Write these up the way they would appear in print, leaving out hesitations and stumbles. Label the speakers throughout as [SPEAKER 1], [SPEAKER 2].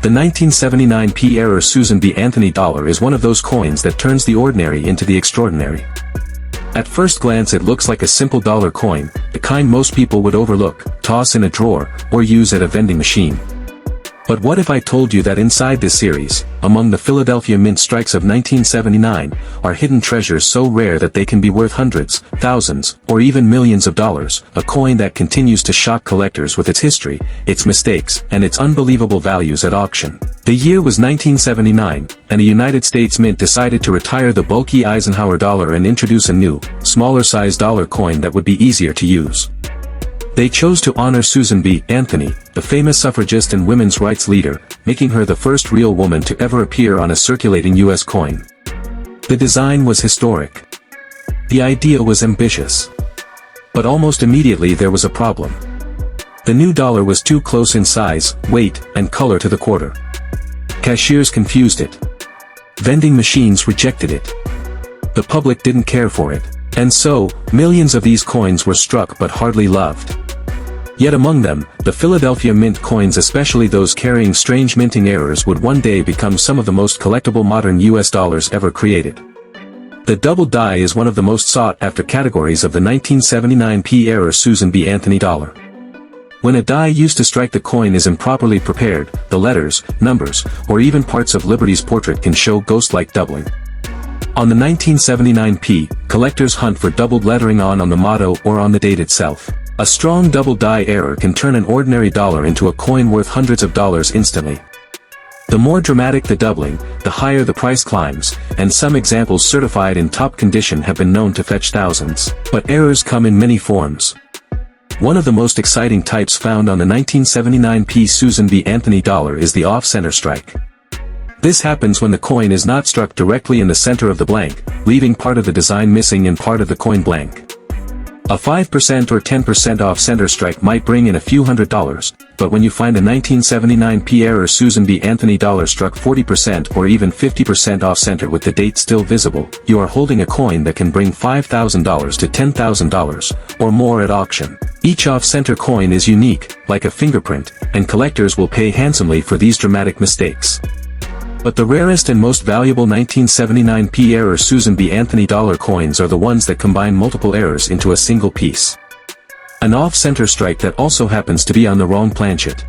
[SPEAKER 1] The 1979 P-era Susan B. Anthony dollar is one of those coins that turns the ordinary into the extraordinary. At first glance it looks like a simple dollar coin, the kind most people would overlook, toss in a drawer, or use at a vending machine. But what if I told you that inside this series, among the Philadelphia Mint strikes of 1979, are hidden treasures so rare that they can be worth hundreds, thousands, or even millions of dollars, a coin that continues to shock collectors with its history, its mistakes, and its unbelievable values at auction. The year was 1979, and the United States Mint decided to retire the bulky Eisenhower dollar and introduce a new, smaller-size dollar coin that would be easier to use. They chose to honor Susan B. Anthony, the famous suffragist and women's rights leader, making her the first real woman to ever appear on a circulating U.S. coin. The design was historic. The idea was ambitious. But almost immediately there was a problem. The new dollar was too close in size, weight, and color to the quarter. Cashiers confused it. Vending machines rejected it. The public didn't care for it. And so, millions of these coins were struck but hardly loved. Yet among them, the Philadelphia Mint coins, especially those carrying strange minting errors, would one day become some of the most collectible modern US dollars ever created. The double die is one of the most sought-after categories of the 1979 P-era Susan B. Anthony dollar. When a die used to strike the coin is improperly prepared, the letters, numbers, or even parts of Liberty's portrait can show ghost-like doubling. On the 1979 P, collectors hunt for doubled lettering on the motto or on the date itself. A strong double die error can turn an ordinary dollar into a coin worth hundreds of dollars instantly. The more dramatic the doubling, the higher the price climbs, and some examples certified in top condition have been known to fetch thousands. But errors come in many forms. One of the most exciting types found on the 1979 P Susan B. Anthony dollar is the off-center strike. This happens when the coin is not struck directly in the center of the blank, leaving part of the design missing and part of the coin blank. A 5% or 10% off-center strike might bring in a few $100s, but when you find a 1979 P-era Susan B. Anthony dollar struck 40% or even 50% off-center with the date still visible, you are holding a coin that can bring $5,000 to $10,000, or more at auction. Each off-center coin is unique, like a fingerprint, and collectors will pay handsomely for these dramatic mistakes. But the rarest and most valuable 1979 P-era Susan B. Anthony dollar coins are the ones that combine multiple errors into a single piece. An off-center strike that also happens to be on the wrong planchet.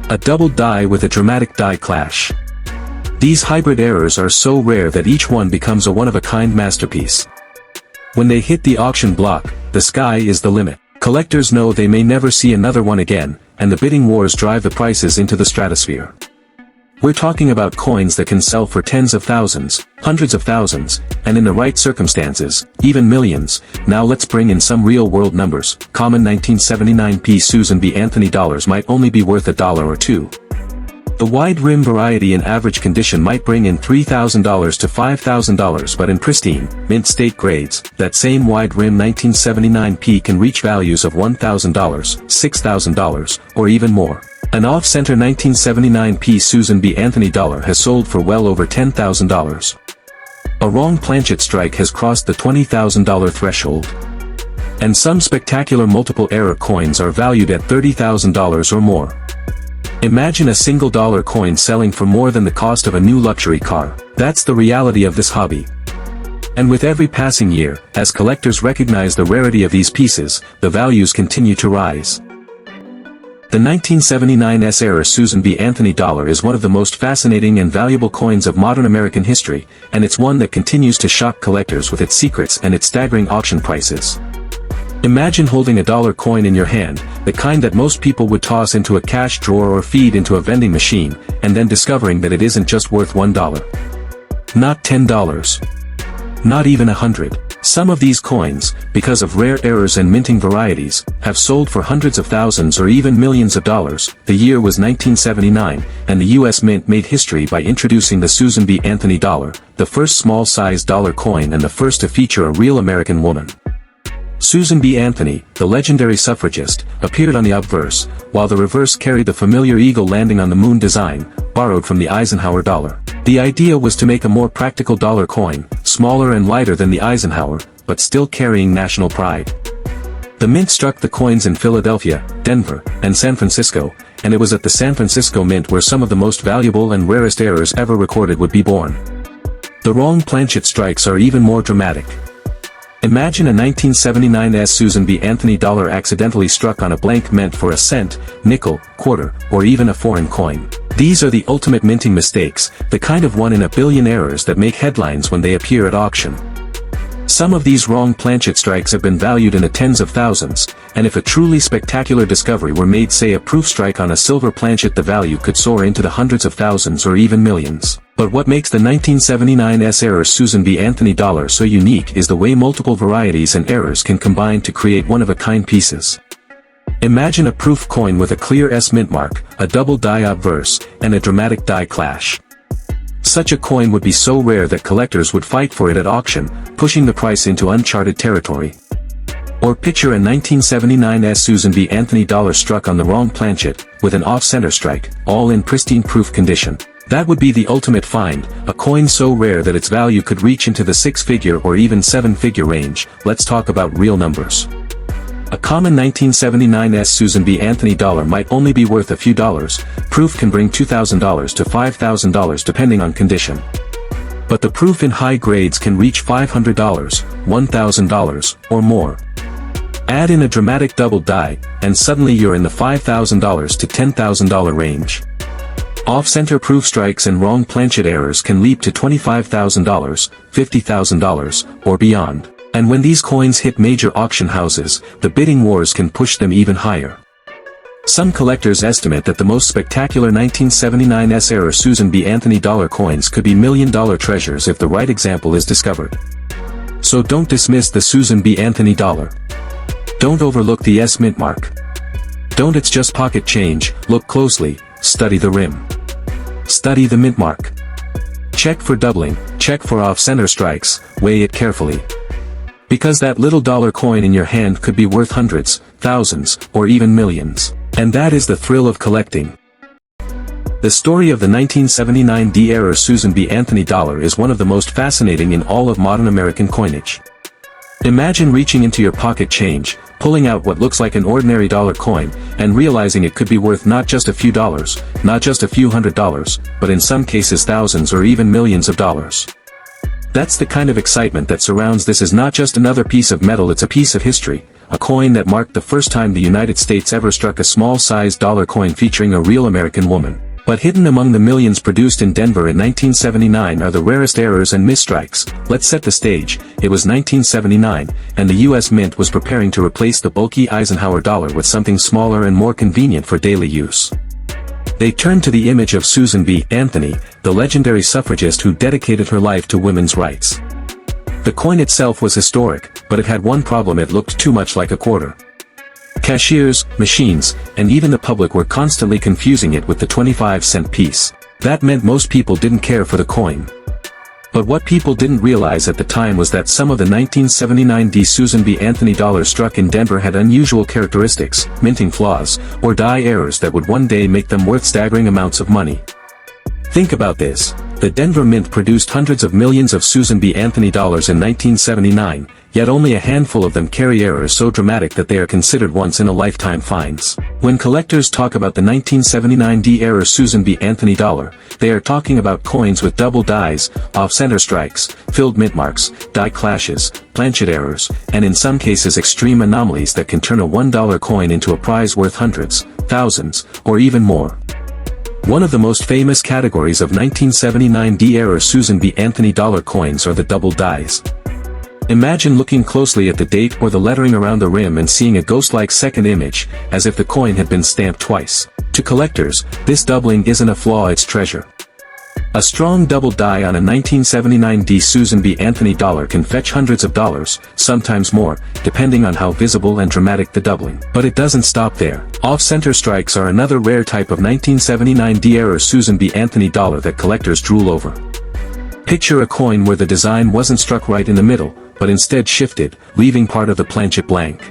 [SPEAKER 1] A double die with a dramatic die clash. These hybrid errors are so rare that each one becomes a one-of-a-kind masterpiece. When they hit the auction block, the sky is the limit. Collectors know they may never see another one again, and the bidding wars drive the prices into the stratosphere. We're talking about coins that can sell for tens of thousands, hundreds of thousands, and in the right circumstances, even millions. Now let's bring in some real-world numbers. Common 1979 P Susan B. Anthony dollars might only be worth $1 or $2. The wide rim variety in average condition might bring in $3,000 to $5,000, but in pristine, mint state grades, that same wide rim 1979 P can reach values of $1,000, $6,000, or even more. An off-center 1979 P Susan B. Anthony dollar has sold for well over $10,000. A wrong planchet strike has crossed the $20,000 threshold. And some spectacular multiple error coins are valued at $30,000 or more. Imagine a single dollar coin selling for more than the cost of a new luxury car. That's the reality of this hobby. And with every passing year, as collectors recognize the rarity of these pieces, the values continue to rise. The 1979 S-era Susan B. Anthony dollar is one of the most fascinating and valuable coins of modern American history, and it's one that continues to shock collectors with its secrets and its staggering auction prices. Imagine holding a dollar coin in your hand, the kind that most people would toss into a cash drawer or feed into a vending machine, and then discovering that it isn't just worth $1. Not $10. Not even $100. Some of these coins, because of rare errors and minting varieties, have sold for hundreds of thousands or even millions of dollars. The year was 1979, and the U.S. Mint made history by introducing the Susan B. Anthony dollar, the first small-sized dollar coin and the first to feature a real American woman. Susan B. Anthony, the legendary suffragist, appeared on the obverse, while the reverse carried the familiar eagle landing on the moon design, borrowed from the Eisenhower dollar. The idea was to make a more practical dollar coin, smaller and lighter than the Eisenhower, but still carrying national pride. The Mint struck the coins in Philadelphia, Denver, and San Francisco, and it was at the San Francisco Mint where some of the most valuable and rarest errors ever recorded would be born. The wrong planchet strikes are even more dramatic. Imagine a 1979 Susan B. Anthony dollar accidentally struck on a blank meant for a cent, nickel, quarter, or even a foreign coin. These are the ultimate minting mistakes, the kind of 1 in a billion errors that make headlines when they appear at auction. Some of these wrong planchet strikes have been valued in the tens of thousands, and if a truly spectacular discovery were made, say a proof strike on a silver planchet, the value could soar into the hundreds of thousands or even millions. But what makes the 1979 error Susan B. Anthony dollar so unique is the way multiple varieties and errors can combine to create one-of-a-kind pieces. Imagine a proof coin with a clear S mint mark, a double die obverse, and a dramatic die clash. Such a coin would be so rare that collectors would fight for it at auction, pushing the price into uncharted territory. Or picture a 1979 Susan B. Anthony dollar struck on the wrong planchet, with an off-center strike, all in pristine proof condition. That would be the ultimate find, a coin so rare that its value could reach into the 6-figure or even 7-figure range. Let's talk about real numbers. A common 1979 Susan B. Anthony dollar might only be worth a few dollars. Proof can bring $2,000 to $5,000 depending on condition. But the proof in high grades can reach $500, $1,000, or more. Add in a dramatic double die, and suddenly you're in the $5,000 to $10,000 range. Off-center proof strikes and wrong planchet errors can leap to $25,000, $50,000, or beyond. And when these coins hit major auction houses, the bidding wars can push them even higher. Some collectors estimate that the most spectacular 1979 era Susan B. Anthony dollar coins could be million-dollar treasures if the right example is discovered. So don't dismiss the Susan B. Anthony dollar. Don't overlook the S mint mark. Don't it's just pocket change, look closely, study the rim. Study the mint mark. Check for doubling, check for off-center strikes, weigh it carefully. Because that little dollar coin in your hand could be worth hundreds, thousands, or even millions. And that is the thrill of collecting. The story of the 1979 era Susan B. Anthony dollar is one of the most fascinating in all of modern American coinage. Imagine reaching into your pocket change, pulling out what looks like an ordinary dollar coin, and realizing it could be worth not just a few dollars, not just a few $100s, but in some cases thousands or even millions of dollars. That's the kind of excitement that surrounds this. Is not just another piece of metal, it's a piece of history, a coin that marked the first time the United States ever struck a small-sized dollar coin featuring a real American woman. But hidden among the millions produced in Denver in 1979 are the rarest errors and misstrikes. Let's set the stage. It was 1979, and the U.S. Mint was preparing to replace the bulky Eisenhower dollar with something smaller and more convenient for daily use. They turned to the image of Susan B. Anthony, the legendary suffragist who dedicated her life to women's rights. The coin itself was historic, but it had one problem: it looked too much like a quarter. Cashiers, machines, and even the public were constantly confusing it with the 25-cent piece. That meant most people didn't care for the coin. But what people didn't realize at the time was that some of the 1979 Susan B. Anthony dollars struck in Denver had unusual characteristics, minting flaws, or die errors that would one day make them worth staggering amounts of money. Think about this. The Denver Mint produced hundreds of millions of Susan B. Anthony dollars in 1979, yet only a handful of them carry errors so dramatic that they are considered once-in-a-lifetime finds. When collectors talk about the 1979 era Susan B. Anthony dollar, they are talking about coins with double dies, off-center strikes, filled mint marks, die clashes, planchet errors, and in some cases extreme anomalies that can turn a $1 coin into a prize worth hundreds, thousands, or even more. One of the most famous categories of 1979 era Susan B. Anthony dollar coins are the double dies. Imagine looking closely at the date or the lettering around the rim and seeing a ghost-like second image, as if the coin had been stamped twice. To collectors, this doubling isn't a flaw, it's treasure. A strong double die on a 1979 Susan B. Anthony dollar can fetch hundreds of dollars, sometimes more, depending on how visible and dramatic the doubling. But it doesn't stop there. Off-center strikes are another rare type of 1979 era Susan B. Anthony dollar that collectors drool over. Picture a coin where the design wasn't struck right in the middle, but instead shifted, leaving part of the planchet blank.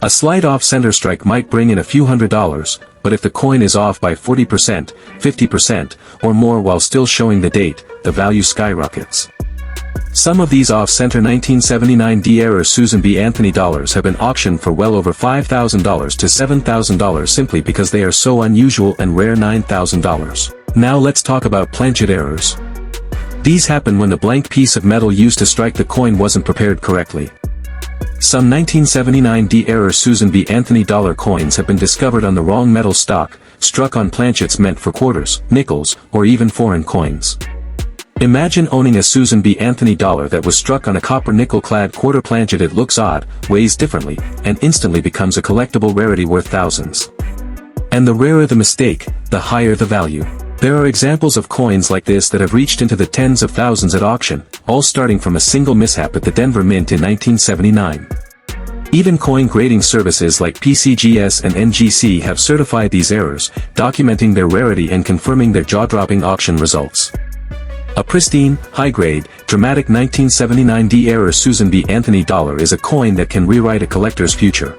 [SPEAKER 1] A slight off-center strike might bring in a few $100s, but if the coin is off by 40%, 50%, or more while still showing the date, the value skyrockets. Some of these off-center 1979 D-era Susan B. Anthony dollars have been auctioned for well over $5,000 to $7,000 simply because they are so unusual and rare. $9,000. Now let's talk about planchet errors. These happen when the blank piece of metal used to strike the coin wasn't prepared correctly. Some 1979 D-era Susan B. Anthony dollar coins have been discovered on the wrong metal stock, struck on planchets meant for quarters, nickels, or even foreign coins. Imagine owning a Susan B. Anthony dollar that was struck on a copper nickel-clad quarter planchet. It looks odd, weighs differently, and instantly becomes a collectible rarity worth thousands. And the rarer the mistake, the higher the value. There are examples of coins like this that have reached into the tens of thousands at auction, all starting from a single mishap at the Denver Mint in 1979. Even coin grading services like PCGS and NGC have certified these errors, documenting their rarity and confirming their jaw-dropping auction results. A pristine, high-grade, dramatic 1979 D-era Susan B. Anthony dollar is a coin that can rewrite a collector's future.